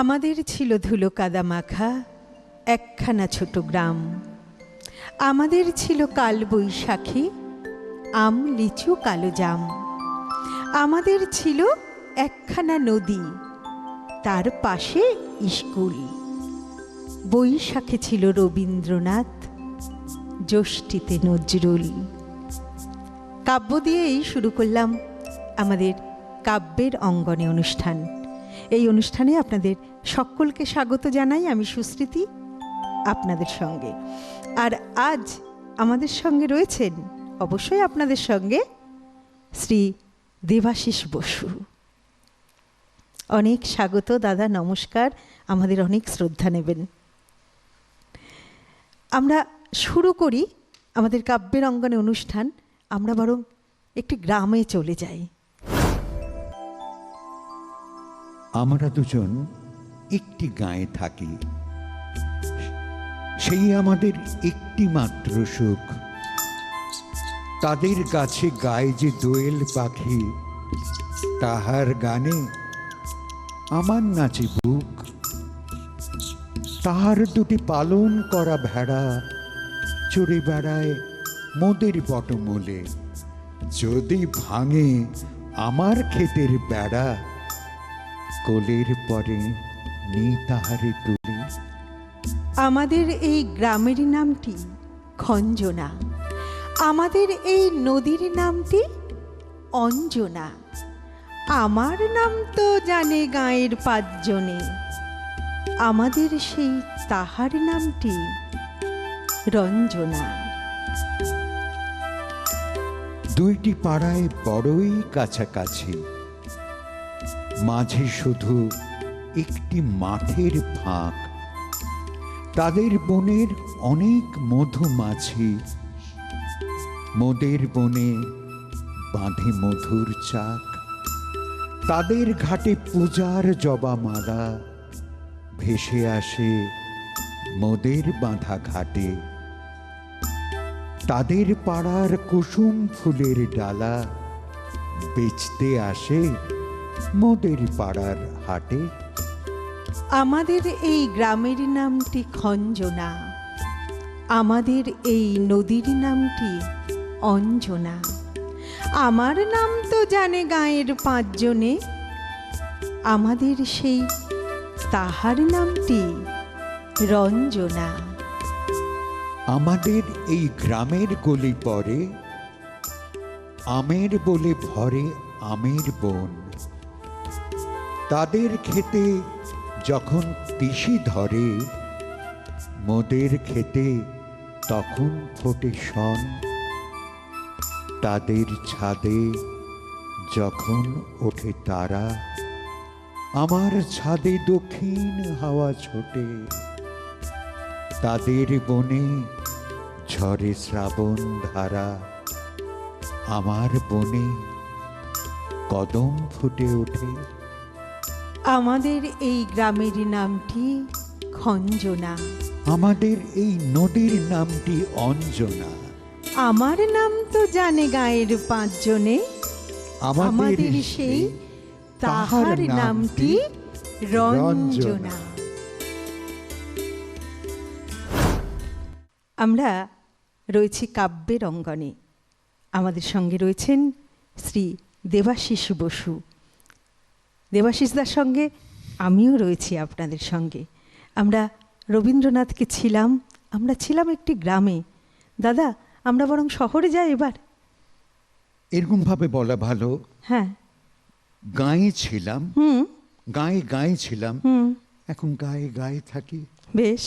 আমাদের ছিল ধুলো কাদা মাখা একখানা ছোট গ্রাম। আমাদের ছিল কাল বৈশাখী আম লিচু কালো জাম। আমাদের ছিল একখানা নদী, তার পাশে স্কুল। বৈশাখে ছিল রবীন্দ্রনাথ, জ্যৈষ্ঠীতে নজরুল। কাব্য দিয়েই শুরু করলাম আমাদের কাব্যের অঙ্গনে অনুষ্ঠান। এই অনুষ্ঠানে আপনাদের সকলকে স্বাগত জানাই। আমি সুস্মৃতি আপনাদের সঙ্গে। আর আজ আমাদের সঙ্গে রয়েছেন অবশ্যই আপনাদের সঙ্গে শ্রী দেবাশিস বসু। অনেক স্বাগত দাদা, নমস্কার। আমাদের অনেক শ্রদ্ধা নেবেন। আমরা শুরু করি আমাদের কাব্যের অঙ্গনে অনুষ্ঠান। আমরা বরং একটি গ্রামে চলে যাই। আমরা দুজন একটি গাঁয়ে থাকি, সেই আমাদের একটি মাত্র সুখ। তাদের গাছে গায়ে যে দোয়েল পাখি, তাহার গানে আমার নাচে বুক। তাহার দুটি পালন করা ভেড়া চড়ে বেড়ায় মোদের বটমূলে। যদি ভাঙে আমার ক্ষেতের বেড়া, কোলের পরে নি তাহারে তুলি। আমাদের এই গ্রামের নামটি খঞ্জনা, আমাদের এই নদীর নামটি অঞ্জনা। আমার নাম তো জানে গাঁয়ের পাঁচজনে, আমাদের সেই তাহার নামটি রঞ্জনা। দুইটি পাড়ায় বড়ই কাছাকাছি, মাঝে শুধু একটি মাঠের ফাঁক। তাদের বনের অনেক মধুমাছি, মোদের বনে বাঁধে মধুর চাক। তাদের ঘাটে পূজার জবা মালা ভেসে আসে মোদের বাঁধা ঘাটে। তাদের পাড়ার কুসুম ফুলের ডালা বেচতে আসে মোদের পাড়ার হাটে। আমাদের এই গ্রামের নামটি খঞ্জনা, আমাদের এই নদীর নামটি অঞ্জনা। আমার নাম তো জানে গাঁয়ের পাঁচজনে, আমাদের সেই তাহার নামটি রঞ্জনা। আমাদের এই গ্রামের গলি পরে আমের বলে ভরে আমের বন। তাদের খেতে যখন তিসি ধরে, মোদের খেতে তখন ফোটে শন। তাদের ছাদে যখন ওঠে তারা, আমার ছাদে দক্ষিণ হাওয়া ছোটে। তাদের বনে ঝরে শ্রাবণ ধারা, আমার বনে কদম ফুটে ওঠে। আমাদের এই গ্রামের নামটি খঞ্জনা, আমাদের এই নদীর নামটি অঞ্জনা। আমার নাম তো জানে গাঁয়ের পাঁচজনে, আমাদের সেই তাহার নামটি রঞ্জনা। আমরা রয়েছি কাব্যের অঙ্গনে। আমাদের সঙ্গে রয়েছেন শ্রী দেবাশিস বসু। দেবাশিসদার সঙ্গে আমিও রয়েছি আপনাদের সঙ্গে। আমরা রবীন্দ্রনাথকে ছিলাম, আমরা ছিলাম একটি গ্রামে। দাদা, আমরা বরং শহরে যাই এবার। এরকম ভাবে বলা ভালো। হ্যাঁ, গাঁয়ে ছিলাম, গাঁয়ে ছিলাম, এখন গায়ে গায়ে থাকি। বেশ,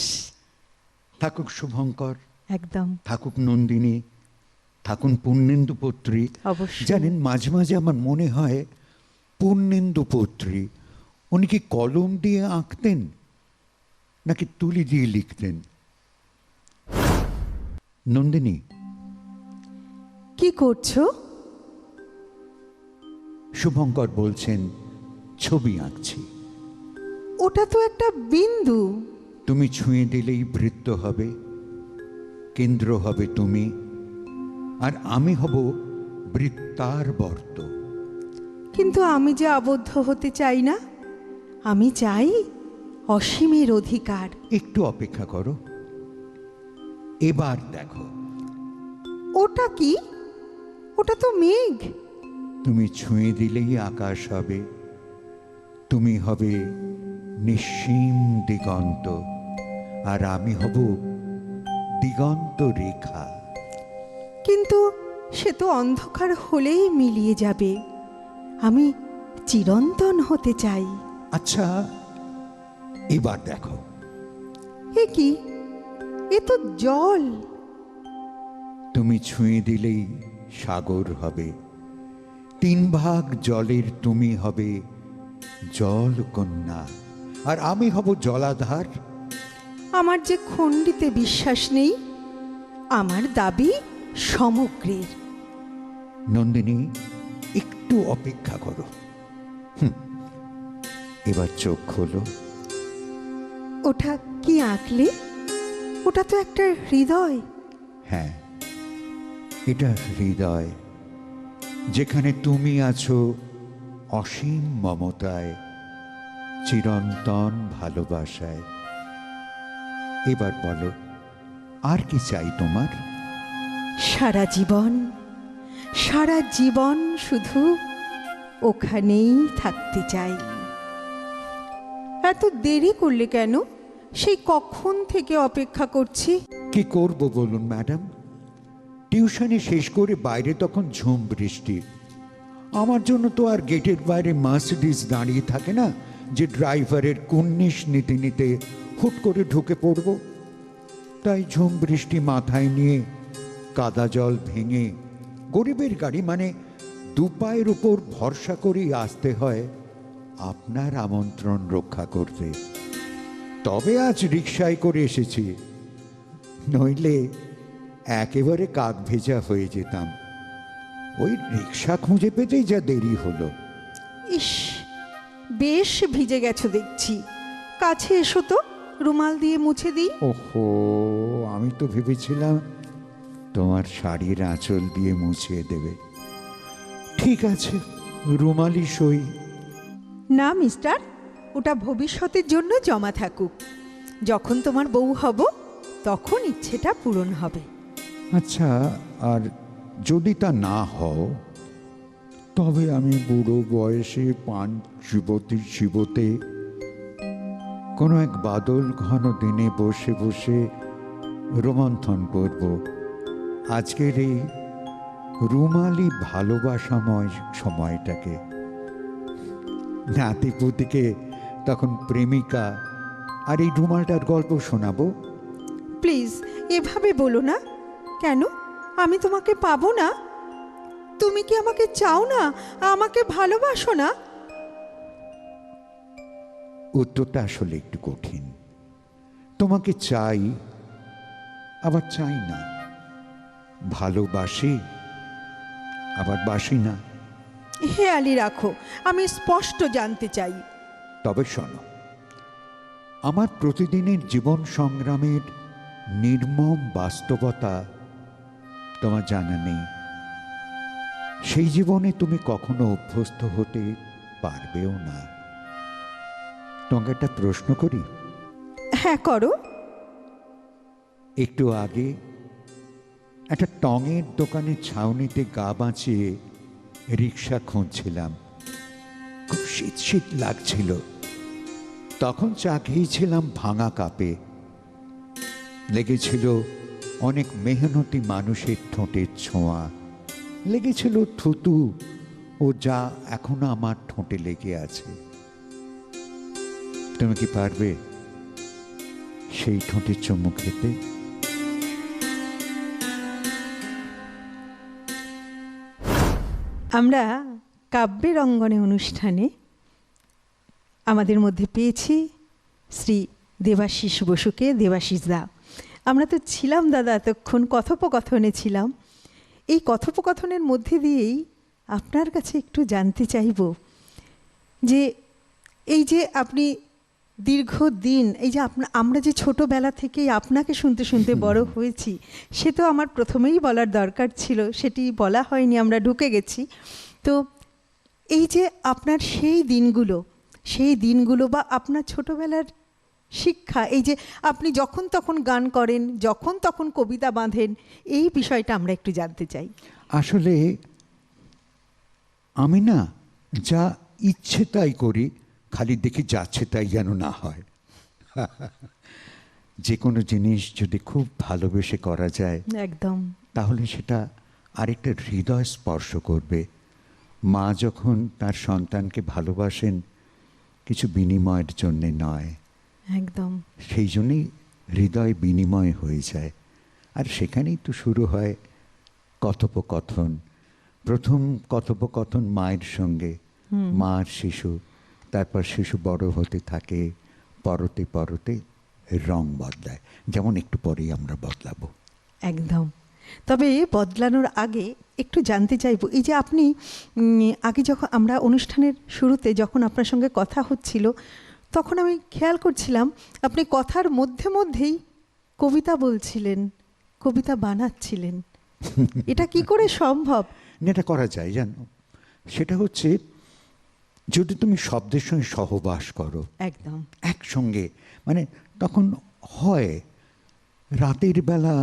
থাকুক শুভঙ্কর, একদম থাকুক নন্দিনী, থাকুন পূর্ণেন্দু পত্রী। অবশ্যই। জানেন, মাঝে মাঝে আমার মনে হয় পূর্ণেন্দু পত্রী উনি কি কলম দিয়ে আঁকতেন নাকি তুলি দিয়ে লিখতেন? নন্দিনী, কি করছো? শুভঙ্কর বলছেন ছবি আঁকছি। ওটা তো একটা বিন্দু। তুমি ছুঁয়ে দিলেই বৃত্ত হবে, কেন্দ্র হবে তুমি, আর আমি হব বৃত্তার বর্ত। কিন্তু আমি যে আবদ্ধ হতে চাই না, আমি চাই অসীমের অধিকার। একটু অপেক্ষা করো, এবার দেখো। ওটা কি? ওটা তো মেঘ। তুমি ছুঁয়ে দিলেই আকাশ হবে, তুমি হবে নিঃসীম দিগন্ত, আর আমি হব দিগন্ত রেখা। কিন্তু সে তো অন্ধকার হলেই মিলিয়ে যাবে। আমি চিরন্তন হতে চাই। আচ্ছা, এবার দেখো। এ কি? এ তো জল। তুমি ছুঁয়ে দিলেই সাগর হবে, 3 ভাগ জলের তুমি হবে জল কন্যা, আর আমি হব জলাধার। আমার যে খণ্ডিতে বিশ্বাস নেই, আমার দাবি সমগ্রের। নন্দিনী, একটু অপেক্ষা করো। এবার চোখ খোলো। ওটা কি আঁকলে? ওটা তো একটা হৃদয়। হ্যাঁ, এটা হৃদয়, যেখানে তুমি আছো অসীম মমতায়, চিরন্তন ভালোবাসায়। এবার বলো, আর কি চাই তোমার? সারা জীবন, সারা জীবন শুধু ওখানেই থাকতে চাই। এত দেরি করলে কেন? সেই কখন থেকে অপেক্ষা করছি। কি করব বলুন ম্যাডাম? টিউশনি শেষ করে বাইরে তখন ঝুম বৃষ্টি। আমার জন্য তো আর গেটের বাইরে মার্সিডিজ দাঁড়িয়ে থাকে না, যে ড্রাইভারের কুন্নিশ নিতে নিতে হুট করে ঢুকে পড়ব। তাই ঝুম বৃষ্টি মাথায় নিয়ে, কাদা জল ভেঙে, গরিবের গাড়ি মানে 2 পায়ের উপর ভরসা করেই আসতে হয় আপনার আমন্ত্রণ রক্ষা করতে। তবে আজ রিকশায় করে এসেছি, নইলে একেবারে কাক ভেজা হয়ে যেতাম। ওই রিকশা খুঁজে পেতেই যা দেরি হলো। ইস, বেশ ভিজে গেছো দেখছি। কাছে এসো তো, রুমাল দিয়ে মুছে দিই। ওহো, আমি তো ভেবেছিলাম তোমার শাড়ির আঁচল দিয়ে মুছিয়ে দেবে। ঠিক আছে, রুমালি সই। না মিস্টার, ওটা ভবিষ্যতের জন্য জমা থাকুক। যখন তোমার বউ হব, তখন ইচ্ছেটা পূরণ হবে। আচ্ছা, আর যদি তা না হও, তবে আমি বুড়ো বয়সে পান চিবোতে চিবোতে কোনো এক বাদল ঘন দিনে বসে বসে রোমন্থন করব আজকের এই রুমালি ভালোবাসাময় সময়টাকে। নাতিপুতিকে তখন প্রেমিকা আর এই রুমালটার গল্প শোনাবো। প্লিজ এভাবে বলো না। কেন? আমি তোমাকে পাবো না? তুমি কি আমাকে চাও না? আমাকে ভালোবাসো না? উত্তরটা আসলে একটু কঠিন। তোমাকে চাই, আবার চাই না। ভালোবাসি, আবার বাসি না। হেয়ালি রাখো, আমি স্পষ্ট জানতে চাই। তবে শোনো, আমার প্রতিদিনের জীবন সংগ্রামের নির্মম বাস্তবতা তোমার জানা নেই। সেই জীবনে তুমি কখনো অভ্যস্ত হতে পারবেও না। তোমাকে একটা প্রশ্ন করি। হ্যাঁ, করো। একটু আগে একটা টঙের দোকানের ছাউনিতে গা বাঁচিয়ে রিক্সা খুঁজছিলাম। খুব শীত শীত লাগছিল। তখন চা খেয়েছিলাম ভাঙা কাপে। লেগেছিল অনেক মেহনতি মানুষের ঠোঁটের ছোঁয়া, লেগেছিল থুতু, ও যা এখনো আমার ঠোঁটে লেগে আছে। তুমি কি পারবে সেই ঠোঁটের চুমু খেতে? আমরা কাব্যের অঙ্গনে অনুষ্ঠানে আমাদের মধ্যে পেয়েছি শ্রী দেবাশিস বসুকে। দেবাশিস দা, আমরা তো ছিলাম দাদা এতক্ষণ কথোপকথনে ছিলাম। এই কথোপকথনের মধ্যে দিয়েই আপনার কাছে একটু জানতে চাইব যে এই যে আপনি দীর্ঘদিন, এই যে আমরা যে ছোটোবেলা থেকেই আপনাকে শুনতে শুনতে বড় হয়েছি, সে তো আমার প্রথমেই বলার দরকার ছিল, সেটি বলা হয়নি, আমরা ঢুকে গেছি। তো এই যে আপনার সেই দিনগুলো বা আপনার ছোটোবেলার শিক্ষা, এই যে আপনি যখন তখন গান করেন, যখন তখন কবিতা বাঁধেন, এই বিষয়টা আমরা একটু জানতে চাই। আসলে আমি না যা ইচ্ছে তাই করি, খালি দেখি যাচ্ছে তাই যেন না হয়। যে কোনো জিনিস যদি খুব ভালোবেসে করা যায় একদম তাহলে সেটা আরেকটা হৃদয় স্পর্শ করবে। মা যখন তার সন্তানকে ভালোবাসেন কিছু বিনিময়ের জন্যে নয়, একদম সেই জন্যেই হৃদয় বিনিময় হয়ে যায়। আর সেখানেই তো শুরু হয় কথোপকথন। প্রথম কথোপকথন মায়ের সঙ্গে, মা আর শিশু, তারপর শিশু বড় হতে থাকে, পরতে পরতে রং বদলায়, যেমন একটু পরেই আমরা বদলাবো। একদম। তবে বদলানোর আগে একটু জানতে চাইবো, এই যে আপনি আগে যখন আমরা অনুষ্ঠানের শুরুতে যখন আপনার সঙ্গে কথা হচ্ছিল, তখন আমি খেয়াল করছিলাম আপনি কথার মধ্যে মধ্যেই কবিতা বলছিলেন, কবিতা বানাচ্ছিলেন। এটা কি করে সম্ভব? না, এটা করা যায় জানো, সেটা হচ্ছে যদি তুমি শব্দের সঙ্গে সহবাস করো একদম একসঙ্গে, মানে তখন হয় রাতের বেলা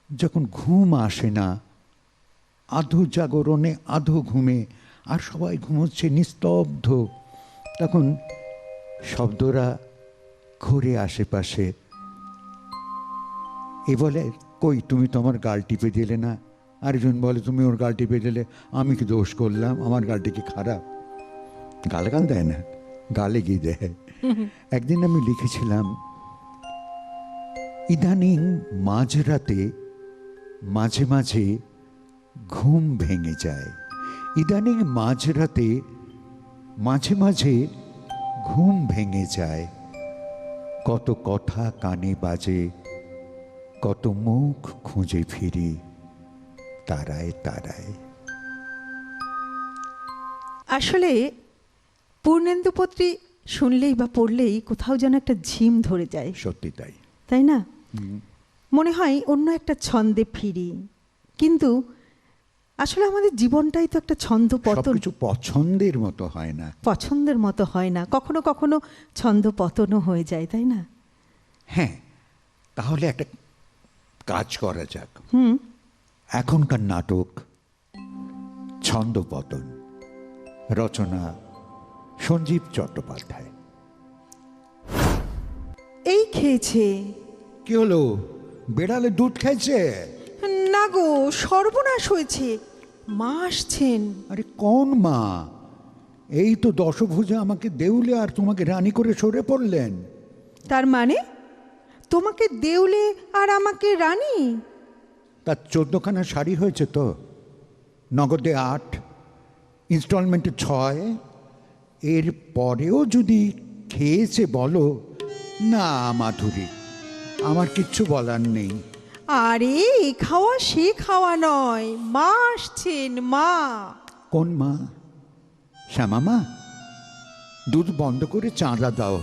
যখন ঘুম আসে না, আধো জাগরণে আধো ঘুমে, আর সবাই ঘুমোচ্ছে নিস্তব্ধ, তখন শব্দরা ঘুরে আশেপাশে, এ বলে কই তুমি তো আমার গাল টিপে দিলে না, আরেকজন বলে তুমি ওর গাল টিপে দিলে, আমি কি দোষ করলাম, আমার গালটি কি খারাপ? গাল দেয় না, গালে গিয়ে দেয়। একদিন আমি লিখেছিলাম, ইদানিং মাঝরাতে মাঝে মাঝে ঘুম ভেঙে যায়, ইদানিং মাঝরাতে মাঝে মাঝে ঘুম ভেঙে যায়, কত কথা কানে বাজে, কত মুখ খুঁজে ফিরি তারায় তারায়। আসলে পূর্ণেন্দুপত্রী শুনলেই বা পড়লেই কোথাও যেন একটা ঝিম ধরে যায়, সত্যি তাই। তাই না? মনে হয় অন্য একটা ছন্দে ফিরি, কিন্তু আসলে আমাদের জীবনটাই তো একটা ছন্দ পতন, সবকিছু পছন্দের মতো হয় না। পছন্দের মতো হয় না, কখনো কখনো ছন্দ পতনও হয়ে যায়, তাই না? হ্যাঁ, তাহলে একটা কাজ করা যাক। হুম। এখনকার নাটক ছন্দপতন, রচনা সঞ্জীব চট্টোপাধ্যায়। এই খেয়েছে। কি হলো, বেড়ালে দুধ খেয়েছে? না গো, সর্বনাশ হয়েছে, মা আসছেন। আরে কোন মা? এই তো দশভুজা আমাকে দেউলে আর তোমাকে রানী করে সরে পড়লেন। তার মানে তোমাকে দেউলে আর আমাকে রানী? তার 14খানা শাড়ি হয়েছে তো, নগদে 8, ইনস্টলমেন্টে 6, এর পরেও যদি খেয়েছে বলো না মাধুরী, আমার কিচ্ছু বলার নেই। আরে এ খাওয়া সে খাওয়া নয়, মা আসছেন, মা। কোন মা? শ্যামা মা? দুধ বন্ধ করে চাঁদা দাও।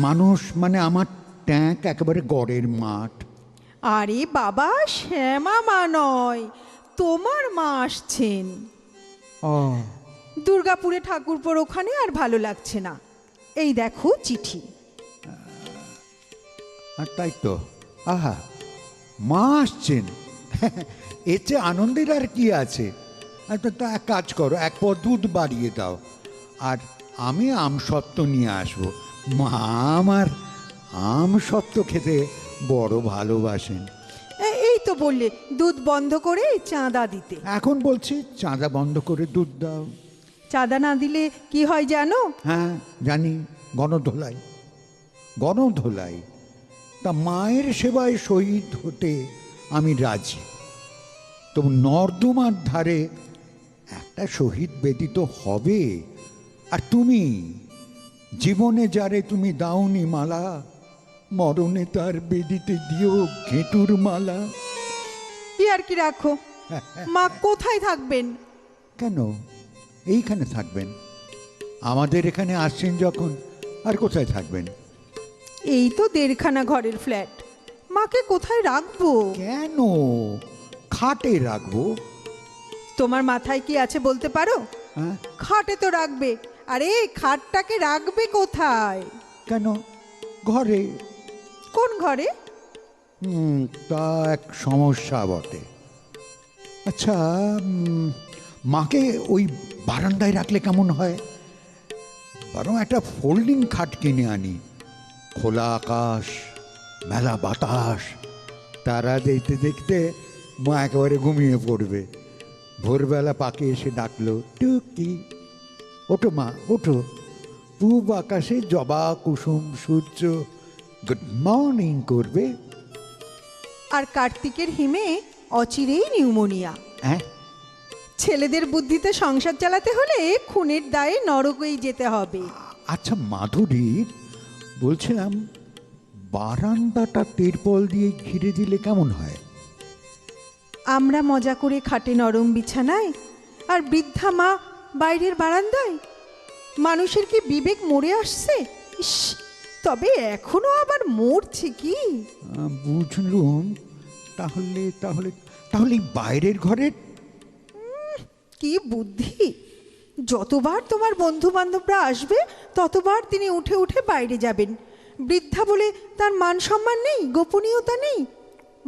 মানুষ মানে আমার ট্যাঙ্ক একেবারে গড়ের মাঠ। আরে বাবা, শ্যামা মা নয়, তোমার মা আসছেন। ও, দুর্গাপুরে ঠাকুরপোর ওখানে আর ভালো লাগছে না, এই দেখো চিঠি। আর তাই তো, আহা, মা আসছেন, এর চেয়ে আনন্দের আর কি আছে? তা এক কাজ করো, এক পদ দুধ বাড়িয়ে দাও, আর আমি আমসত্ত্ব নিয়ে আসবো। মা আমার আমসত্ত্ব খেতে বড় ভালোবাসেন। এই তো বললে দুধ বন্ধ করে চাঁদা দিতে। এখন বলছি চাঁদা বন্ধ করে দুধ দাও। চাঁদা না দিলে কি হয় জানো? হ্যাঁ জানি, গণধোলাই, গণধোলাই। তা মায়ের সেবায় শহীদ হতে আমি রাজি, তবু নর্দমার ধারে একটা শহীদ বেদি তো হবে। আর তুমি জীবনে যারে তুমি দাওনি মালা, মরণে তার বেদিতে দিও ঘেঁটুর মালা। কি আর কি রাখো, মা কোথায় থাকবেন? কেন, এইখানে থাকবেন, আমাদের এখানে আসছেন যখন, আর কোথায় থাকবেন? এই তো 1.5খানা ঘরের ফ্ল্যাট, মাকে কোথায় রাখবো? কেন, খাটে রাখবো। তোমার মাথায় কি আছে বলতে পারো? হ্যাঁ, খাটে তো রাখবে, আরে খাটটাকে রাখবে কোথায়? কেন, ঘরে। কোন ঘরে? তা এক সমস্যা বটে। আচ্ছা, মাকে ওই বারান্দায় রাখলে কেমন হয়? বরং একটা ফোল্ডিং খাট কিনে আনি, খোলা আকাশ, মেলা বাতাস, তারা দেখতে দেখতে মা একেবারে ঘুমিয়ে পড়বে। ভোরবেলা পাকে এসে ডাকলো, টুকি ওঠো মা ওঠো, পূব আকাশে জবা কুসুম সূর্য গুড মর্নিং করবে। আর কার্তিকের হিমে অচিরেই নিউমোনিয়া। হ্যাঁ, ছেলেদের বুদ্ধিতে সংসার চালাতে হলে খুনের দায়ে নরকেই যেতে হবে। আচ্ছা মাধুরী, বলছিলাম বারান্দাটা তিরপল দিয়ে ঘিরে দিলে কেমন হয়? আমরা মজা করে খাটে নরম বিছানায়, আর বৃদ্ধা মা বাইরের বারান্দায়। মানুষের কি বিবেক মরে আসছে? ইস, তবে এখনো আবার মরছে কি? বুঝলুম। তাহলে তাহলে তাহলে এই বাইরের ঘরের কি বুদ্ধি! যতবার তোমার বন্ধু বান্ধবরা আসবে ততবার তিনি উঠে উঠে বাইরে যাবেন। বৃদ্ধা বলে তার মান সম্মান নেই, গোপনীয়তা নেই।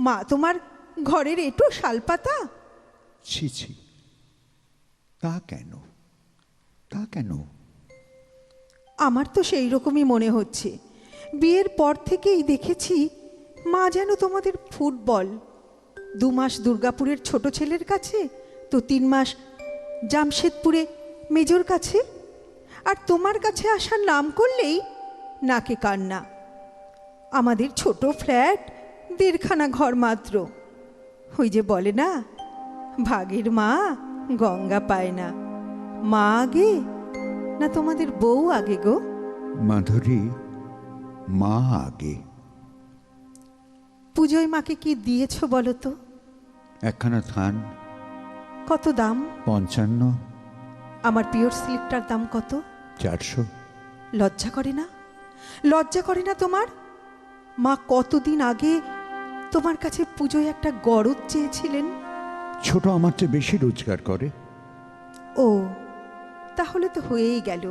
মা তোমার ঘরের এটো শালপাতা। ছি ছি, তা কেন, তা কেন? আমার তো সেই রকমই মনে হচ্ছে। বিয়ের পর থেকেই দেখেছি মা যেন তোমাদের ফুটবল। 2 মাস দুর্গাপুরের ছোট ছেলের কাছে, তো 3 মাস জামশেদপুরে মেজর কাছে, আর তোমার কাছে আসার নাম করলেই নাকে কান্না। আমাদের ছোট ফ্ল্যাট, 1.5খানা ঘর মাত্র। ওই যে বলে না, ভাগের মা গঙ্গা পায় না। মা আগে না তোমাদের বউ আগে গো? মাধুরী, মা আগে। পুজোয় মাকে কি দিয়েছ বলো তো? একখানা থান। কত দাম? 55। আমার পিওর সিল্কটার দাম কত? 400। লজ্জা করে না? লজ্জা করে না তোমার? মা কতদিন আগে তোমার কাছে পুজোয় একটা গরদ চেয়েছিলেন। ছোট আমার চেয়ে বেশি রোজগার করে। ও, তাহলে তো হয়েই গেল।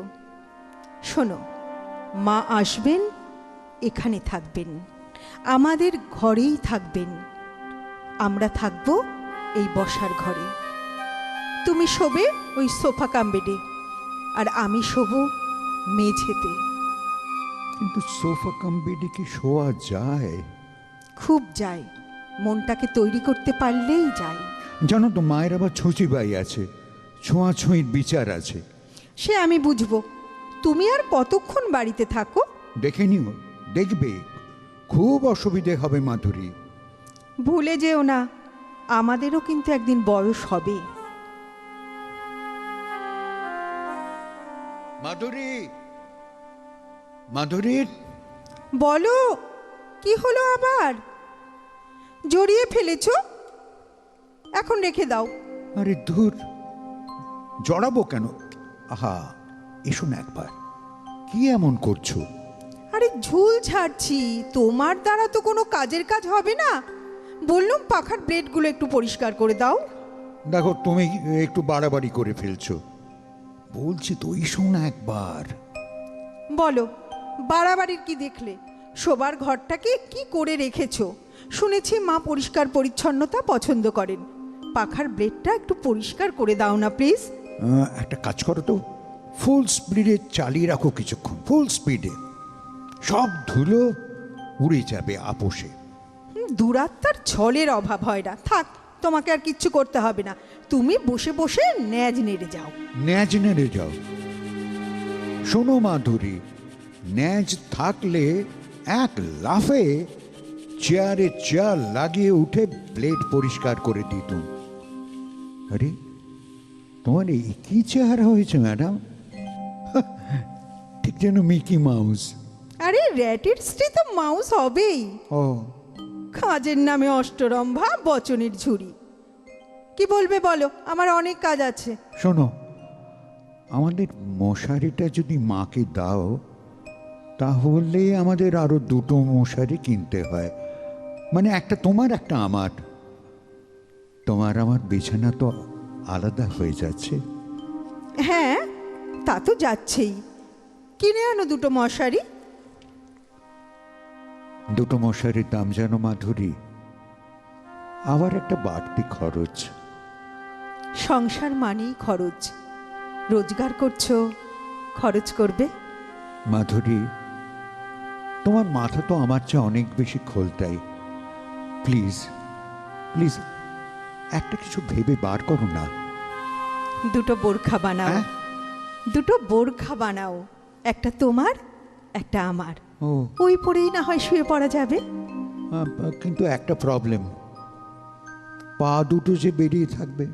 শোনো, মা আসবেন, এখানে থাকবেন, আমাদের ঘরেই থাকবেন। আমরা থাকবো এই বসার ঘরে। তুমি শোবে ওই সোফা কাম বেডে, আর আমি শোবো মেঝেতে। কিন্তু সোফা কাম বেডে কি শোয়া যায়? খুব যায়, মনটাকে তৈরি করতে পারলেই যায়। জানো তো, মায়ের আবার ছুঁচিবাই আছে, ছোঁয়াছুঁয়ির বিচার আছে। সে আমি বুঝবো। তুমি আর কতক্ষণ বাড়িতে থাকো? দেখে নিও, দেখবে খুব অসুবিধে হবে মাধুরী। ভুলে যেও না, আমাদেরও কিন্তু একদিন বয়স হবে। মাধুরী, মাধুরী, বলো, কি হলো আবার? জড়িয়ে ফেলেছ? এখন রেখে দাও। আরে ধুর, জড়াবো কেন? আহা, এসো না একবার। কি এমন করছো? আরে ঝুল ছাড়ছি, তোমার দ্বারা তো কোনো কাজের কাজ হবে না। বললাম পাখার ব্লেডগুলো একটু পরিষ্কার করে দাও। দেখো, তুমি একটু বাড়াবাড়ি করে ফেলছো। বলছি তো, এসো না একবার। বলো, বাড়াবাড়ির কি দেখলে? শোবার ঘরটাকে কি করে রেখেছো? শুনেছি মা পরিষ্কার পরিচ্ছন্নতা পছন্দ করেন। পাখার ব্লেডটা একটু পরিষ্কার করে দাও না প্লিজ। একটা কাজ করো তো, ফুল স্পিডে চালিয়ে রাখো কিছুক্ষণ। ফুল স্পিডে সব ধুলো উড়ে যাবে আপোষে। দুরাত্মার ছলের অভাব হয় না। থাক, তোমাকে আর কিচ্ছু করতে হবে না। তুমি বসে বসে ন্যাজ নেড়ে যাও। ন্যাজ নেড়ে যাও? শোনো মাধুরী, ন্যাজ থাকলে এক লাফে চেয়ারে চেয়ার লাগিয়ে উঠে ব্লেড পরিষ্কার করে দিতুম। আরে, তোমার এই কি চেহারা হয়েছে ম্যাডাম? ঠিক যেন মিকি মাউস। আরে র্যাটের স্ত্রী তো মাউস হবেই। ও, কাজের নামে অষ্টরম্ভা, বচনের ঝুড়ি। কি বলবে বলো, আমার অনেক কাজ আছে। শোনো, আমাদের মশারিটা যদি মাকে দাও, তাহলে আমাদের আরো 2টো মশারি কিনতে হয়। মানে একটা তোমার, একটা আমার। তোমার আমার বিছানা তো আলাদা হয়ে যাচ্ছে। হ্যাঁ, তা তো যাচ্ছেই। কিনে আনো 2টো মশারি। দুটো মশারির দাম জানো মাধুরী, আবার একটা বাড়তি খরচ। সংসার মানেই খরচ। রোজগার করছো, খরচ করবে। মাধুরী, তোমার মাথা তো আমার চেয়ে অনেক বেশি খোলতাই। প্লিজ প্লিজ একটা কিছু ভেবে বার করো না। দুটো বোরখা বানাও। হ্যাঁ? দুটো বোরখা বানাও, একটা তোমার, একটা আমার। ও ওই পরেই না হয় শুয়ে পড়া যাবে। কিন্তু একটা প্রবলেম, পা দুটো যে বেরিয়ে থাকবে।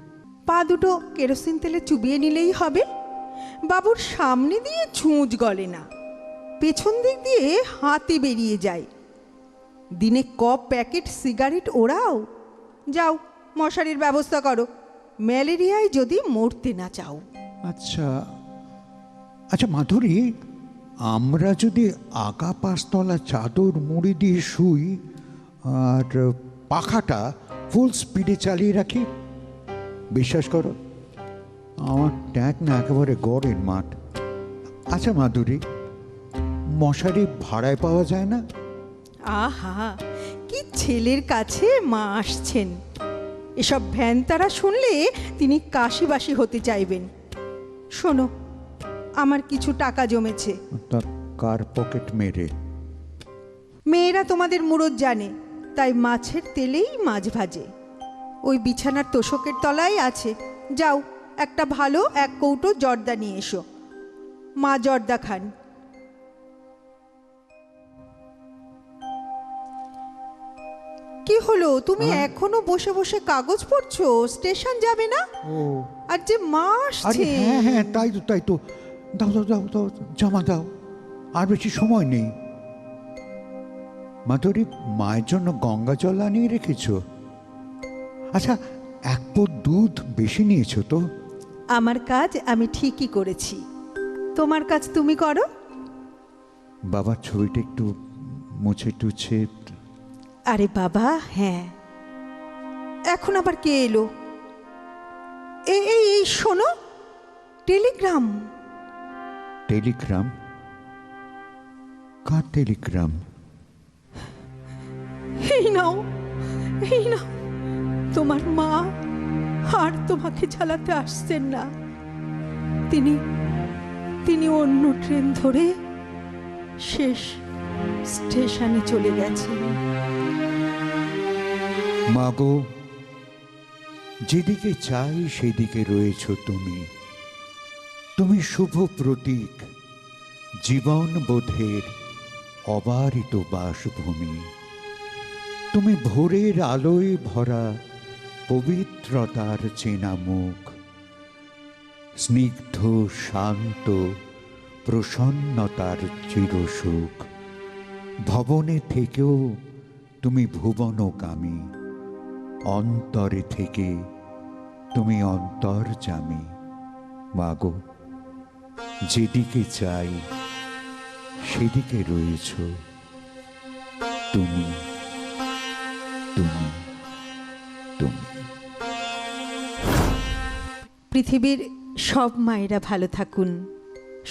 পা দুটো কেরোসিন তেলে চুবিয়ে নিলেই হবে। বাবুর সামনে দিয়ে ছুঁচ গলে না, পেছন দিক দিয়ে হাতে বেরিয়ে যায়। দিনে প্যাকেট সিগারেট ওড়াও। যাও, মশারির ব্যবস্থা করো, ম্যালেরিয়ায় যদি মরতে না চাও। আচ্ছা আচ্ছা মাধুরী, আমরা যদি আগা পাঁচতলা চাদর মুড়ি দিয়ে শুই আর পাখাটা ফুল স্পিডে চালিয়ে রাখি, বিশ্বাস করো আমার ট্যাঙ্ক না একেবারে গড়ের মাঠ। আচ্ছা মাধুরী, মশারি ভাড়ায় পাওয়া যায় না? আহা, কি ছেলের কাছে মা আসছেন! এসব ভ্যান তারা শুনলে তিনি কাশিবাসী হতে চাইবেন। শোনো, আমার কিছু টাকা জমেছে। তা কার পকেট মেরে? মেয়েরা তোমাদের মুরত জানে, তাই মাছের তেলেই মাছ ভাজে। ওই বিছানার তোষকের তলায় আছে। যাও, একটা ভালো 1 কৌটো জর্দা নিয়ে এসো। মা জর্দা খান। কি হলো, তুমি এখনো বসে বসে কাগজ পড়ছো? স্টেশন যাবে না? ও আর যে মা আরে আসছে। হ্যাঁ হ্যাঁ, তাই তো তাই তো। দাও দাও দাও দাও, জামা দাও, আর বেশি সময় নেই। মাধুরী, মায়ের জন্য গঙ্গা জল আনিয়ে রেখেছো? আচ্ছা, 1 পোত দুধ বেশি নিয়েছো তো? আমার কাজ আমি ঠিকই করেছি, তোমার কাজ তুমি করো। বাবার ছবিটা একটু মুছে টুছে। আরে বাবা, হ্যাঁ, এখন আবার কে এলো? এই এই এই শোনো, টেলিগ্রাম। টেলিগ্রাম? কার টেলিগ্রাম? এই নাও, এই নাও, তোমার মা আর তোমাকে জ্বালাতে আসছেন না। তিনি তিনি অন্য ট্রেন ধরে শেষ স্টেশনে চলে গেছেন। মাগো, যেদিকে চাই সেদিকে রয়েছো তুমি। তুমি শুভ প্রতীক, জীবন বোধের অবারিত বাসভূমি। তুমি ভোরের আলোয় ভরা পবিত্রতার চেনা মুখ, স্নিগ্ধ শান্ত প্রসন্নতার চিরসুখ। ভবনে থেকেও তুমি ভুবনগামী, অন্তরে থেকে তুমি অন্তর্যামী। মাগো, যেদিকে চাই সেদিকে রয়েছ তুমি, তুমি, তুমি। পৃথিবীর সব মায়েরা ভালো থাকুন,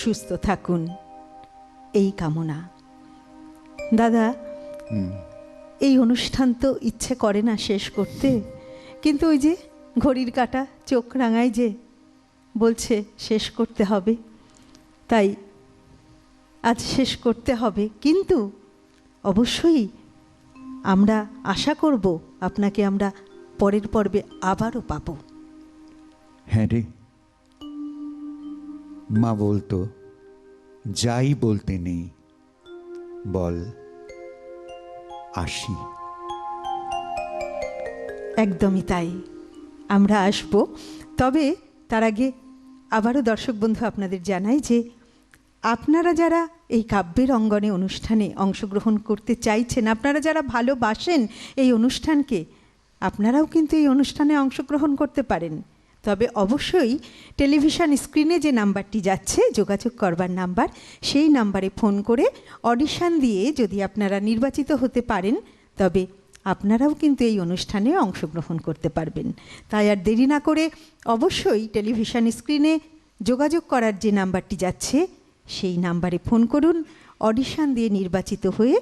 সুস্থ থাকুন, এই কামনা। দাদা, এই অনুষ্ঠান তো ইচ্ছে করে না শেষ করতে, কিন্তু ওই যে ঘড়ির কাঁটা চোখ রাঙায় যে, বলছে শেষ করতে হবে, তাই আজ শেষ করতে হবে। কিন্তু অবশ্যই আমরা আশা করব আপনাকে আমরা পরের পর্বে আবারও পাবো। হ্যাঁ রে, মা বলতো যাই বলতে নেই, বল আসি। একদমই তাই, আমরা আসব। তবে তার আগে আবারও দর্শক বন্ধু আপনাদের জানাই যে আপনারা যারা এই কাব্যের অঙ্গনে অনুষ্ঠানে অংশগ্রহণ করতে চাইছেন, আপনারা যারা ভালোবাসেন এই অনুষ্ঠানকে, আপনারাও কিন্তু এই অনুষ্ঠানে অংশগ্রহণ করতে পারেন। তবে অবশ্যই টেলিভিশন স্ক্রিনে যে নাম্বারটি যাচ্ছে যোগাযোগ করবার নাম্বার, সেই নাম্বারে ফোন করে অডিশন দিয়ে যদি আপনারা নির্বাচিত হতে পারেন, তবে আপনারাও কিন্তু এই অনুষ্ঠানে অংশগ্রহণ করতে পারবেন। তাই আর দেরি না করে অবশ্যই টেলিভিশন স্ক্রিনে যোগাযোগ করার যে নাম্বারটি যাচ্ছে সেই নাম্বারে ফোন করুন। অডিশন দিয়ে নির্বাচিত হয়ে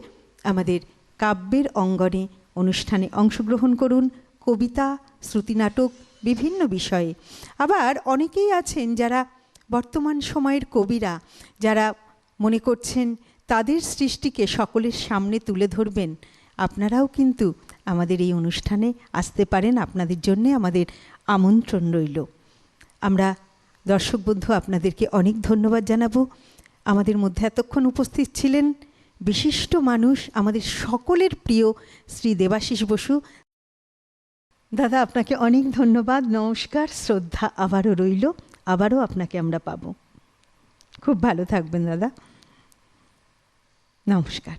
আমাদের কাব্যের অঙ্গনে অনুষ্ঠানে অংশগ্রহণ করুন, কবিতা, শ্রুতিনাটক, বিভিন্ন বিষয়ে। আবার অনেকেই আছেন যারা বর্তমান সময়ের কবিরা, যারা মনে করছেন তাদের সৃষ্টিকে সকলের সামনে তুলে ধরবেন। আপনারাও কিন্তু আমাদের এই অনুষ্ঠানে আসতে পারেন, আপনাদের জন্যে আমাদের আমন্ত্রণ রইল। আমরা দর্শক বন্ধু আপনাদেরকে অনেক ধন্যবাদ জানাবো। আমাদের মধ্যে এতক্ষণ উপস্থিত ছিলেন বিশিষ্ট মানুষ, আমাদের সকলের প্রিয় শ্রী দেবাশিস বসু। দাদা, আপনাকে অনেক ধন্যবাদ, নমস্কার, শ্রদ্ধা আবারও রইল। আবারও আপনাকে আমরা পাবো। খুব ভালো থাকবেন দাদা, নমস্কার।